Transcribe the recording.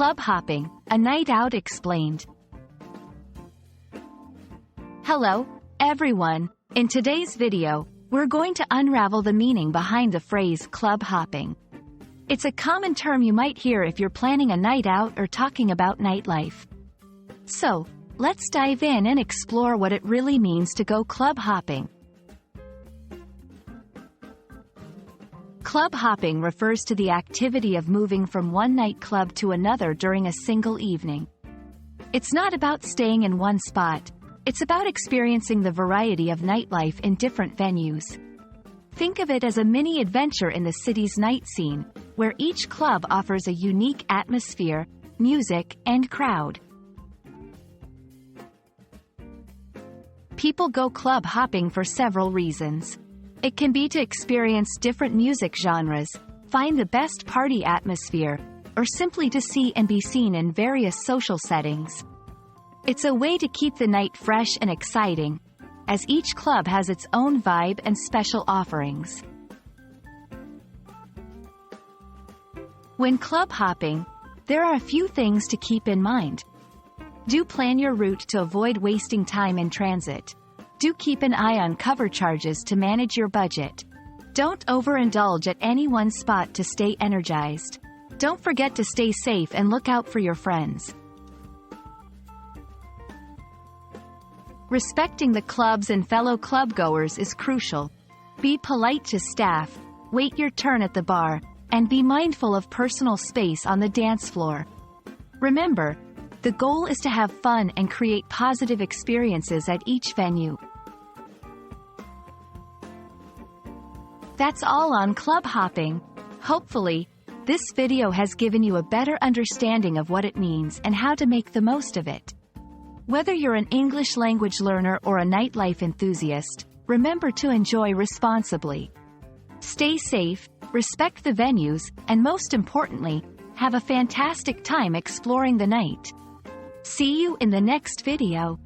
Club hopping, a night out explained. Hello, everyone. In today's video, we're going to unravel the meaning behind the phrase club hopping. It's a common term you might hear if you're planning a night out or talking about nightlife. So, let's dive in and explore what it really means to go club hopping. Club hopping refers to the activity of moving from one nightclub to another during a single evening. It's not about staying in one spot, it's about experiencing the variety of nightlife in different venues. Think of it as a mini adventure in the city's night scene, where each club offers a unique atmosphere, music, and crowd. People go club hopping for several reasons. It can be to experience different music genres, find the best party atmosphere, or simply to see and be seen in various social settings. It's a way to keep the night fresh and exciting, as each club has its own vibe and special offerings. When club hopping, there are a few things to keep in mind. Do plan your route to avoid wasting time in transit. Do keep an eye on cover charges to manage your budget. Don't overindulge at any one spot to stay energized. Don't forget to stay safe and look out for your friends. Respecting the clubs and fellow clubgoers is crucial. Be polite to staff, wait your turn at the bar, and be mindful of personal space on the dance floor. Remember, the goal is to have fun and create positive experiences at each venue. That's all on club hopping. Hopefully, this video has given you a better understanding of what it means and how to make the most of it. Whether you're an English language learner or a nightlife enthusiast, remember to enjoy responsibly. Stay safe, respect the venues, and most importantly, have a fantastic time exploring the night. See you in the next video.